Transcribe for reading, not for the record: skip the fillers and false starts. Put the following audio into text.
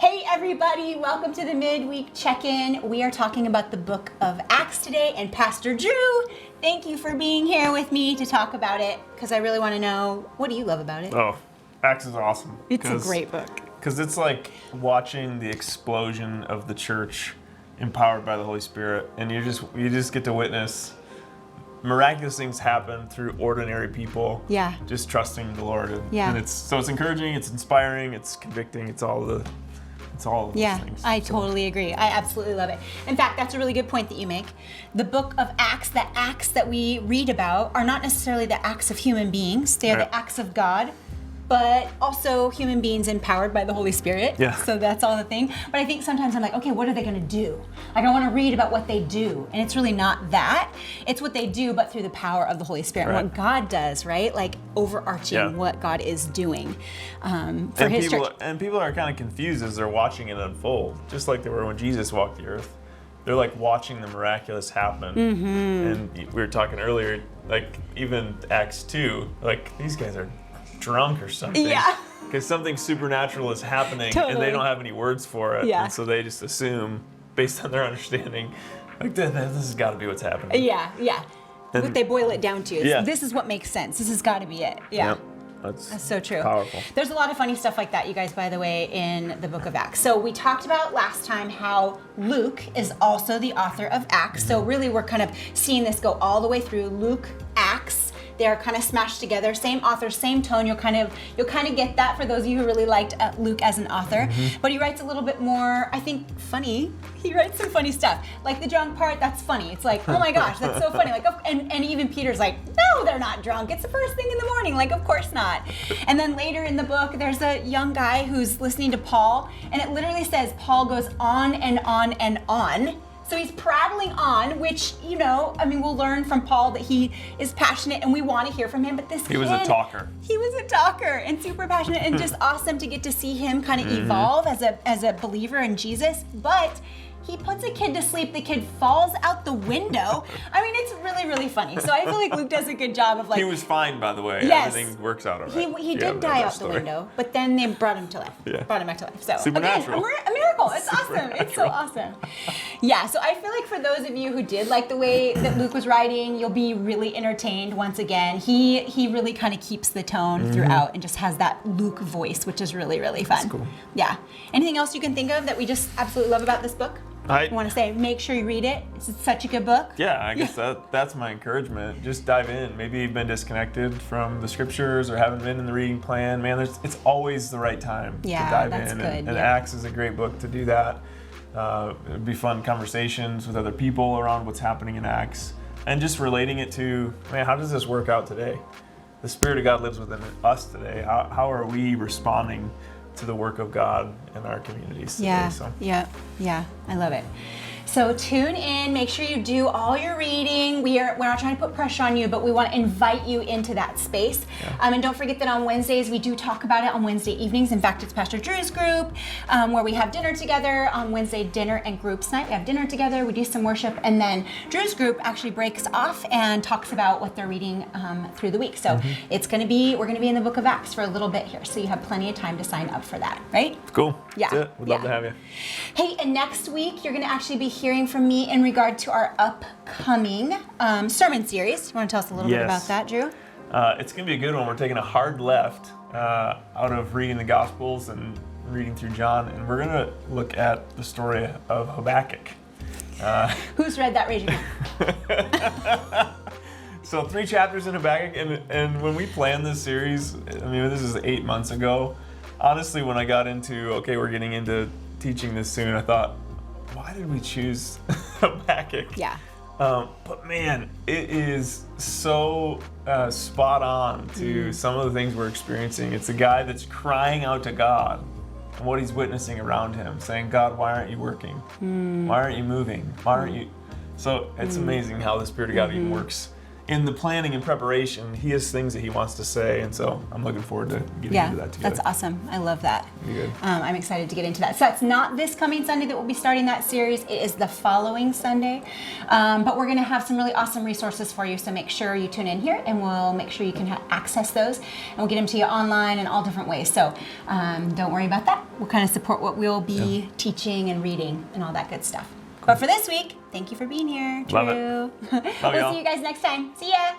Hey everybody, welcome to the Midweek Check-In. We are talking about the book of Acts today, and Pastor Drew, thank you for being here with me to talk about it, because I really want to know, what do you love about it? Oh, Acts is awesome. It's a great book. Because it's like watching the explosion of the church empowered by the Holy Spirit, and you just get to witness miraculous things happen through ordinary people. Yeah. Just trusting the Lord. Yeah. And it's encouraging, it's inspiring, it's convicting, it's all of those things. I totally agree. I absolutely love it. In fact, that's a really good point that you make. The book of Acts, the acts that we read about are not necessarily the acts of human beings. They are the acts of God, but also human beings empowered by the Holy Spirit. Yeah. So that's all the thing. But I think sometimes I'm like, okay, what are they going to do? Like, I want to read about what they do. And it's really not that. It's what they do, but through the power of the Holy Spirit. Right. What God does, right? Like overarching what God is doing for His church. And people are kind of confused as they're watching it unfold, just like they were when Jesus walked the earth. They're like watching the miraculous happen. Mm-hmm. And we were talking earlier, like even Acts 2, like these guys are drunk or something. Yeah. Because something supernatural is happening Totally. and they don't have any words for it. Yeah. And so they just assume, based on their understanding, like this has got to be what's happening. Yeah. And what they boil it down to is Yeah. this is what makes sense. This has got to be it. Yeah. Yep. That's so true. Powerful. There's a lot of funny stuff like that, you guys, by the way, in the book of Acts. So we talked about last time how Luke is also the author of Acts. So really we're kind of seeing this go all the way through Luke, Acts. They're kind of smashed together, same author, same tone. You'll kind of get that for those of you who really liked Luke as an author. Mm-hmm. But he writes a little bit more, I think, funny. He writes some funny stuff. Like the drunk part, that's funny. It's like, oh my gosh, that's so funny. Like, and even Peter's like, no, they're not drunk. It's the first thing in the morning. Like, of course not. And then later in the book, there's a young guy who's listening to Paul, and it literally says Paul goes on and on and on. So he's prattling on, which, we'll learn from Paul that he is passionate and we want to hear from him, but this kid... He was a talker. He was a talker and super passionate and just awesome to get to see him kind of evolve as a believer in Jesus. But he puts a kid to sleep, the kid falls out the window. I mean, it's really, really funny. So I feel like Luke does a good job of like... He was fine, by the way. Yes. Everything works out all right. He did die out the window, but then they brought him to life. Yeah. Brought him back to life. So Supernatural. Again, a miracle. It's awesome. It's so awesome. Yeah, so I feel like for those of you who did like the way that Luke was writing, you'll be really entertained once again. He really kind of keeps the tone throughout and just has that Luke voice, which is really, really fun. That's cool. Yeah. Anything else you can think of that we just absolutely love about this book? I want to say, make sure you read it. It's such a good book. Yeah, I guess that's my encouragement. Just dive in. Maybe you've been disconnected from the scriptures or haven't been in the reading plan. Man, it's always the right time to dive that's in. Good. And Acts is a great book to do that. It'd be fun conversations with other people around what's happening in Acts. And just relating it to, man, how does this work out today? The Spirit of God lives within us today. How are we responding to the work of God in our communities today? Yeah, I love it. So tune in, make sure you do all your reading. We're not trying to put pressure on you, but we want to invite you into that space. Yeah. And don't forget that on Wednesdays, we do talk about it on Wednesday evenings. In fact, it's Pastor Drew's group where we have dinner together. On Wednesday, dinner and groups night, we have dinner together, we do some worship, and then Drew's group actually breaks off and talks about what they're reading through the week. So we're going to be in the book of Acts for a little bit here. So you have plenty of time to sign up for that, right? Cool. Yeah. That's it. We'd love to have you. Hey, and next week, you're going to actually be hearing from me in regard to our upcoming sermon series. You want to tell us a little bit about that, Drew? It's going to be a good one. We're taking a hard left out of reading the Gospels and reading through John, and we're going to look at the story of Habakkuk. Who's read that? Raise your hand. So 3 chapters in Habakkuk, and when we planned this series, this is 8 months ago. Honestly, when I got into, we're getting into teaching this soon, I thought, why did we choose Habakkuk? Yeah. But man, it is so spot on to some of the things we're experiencing. It's a guy that's crying out to God and what he's witnessing around him, saying, God, why aren't you working? Why aren't you moving? Why aren't you? So it's amazing how the Spirit of God even works in the planning and preparation. He has things that he wants to say, and so I'm looking forward to getting into that together. That's awesome. I love that. Good. I'm excited to get into that. So it's not this coming Sunday that we'll be starting that series. It is the following Sunday. But we're going to have some really awesome resources for you, so make sure you tune in here, and we'll make sure you can access those, and we'll get them to you online in all different ways. So don't worry about that. will kind of support what we'll be teaching and reading and all that good stuff. But for this week, thank you for being here, Drew. Love it. Love We'll y'all. see you guys next time. See ya.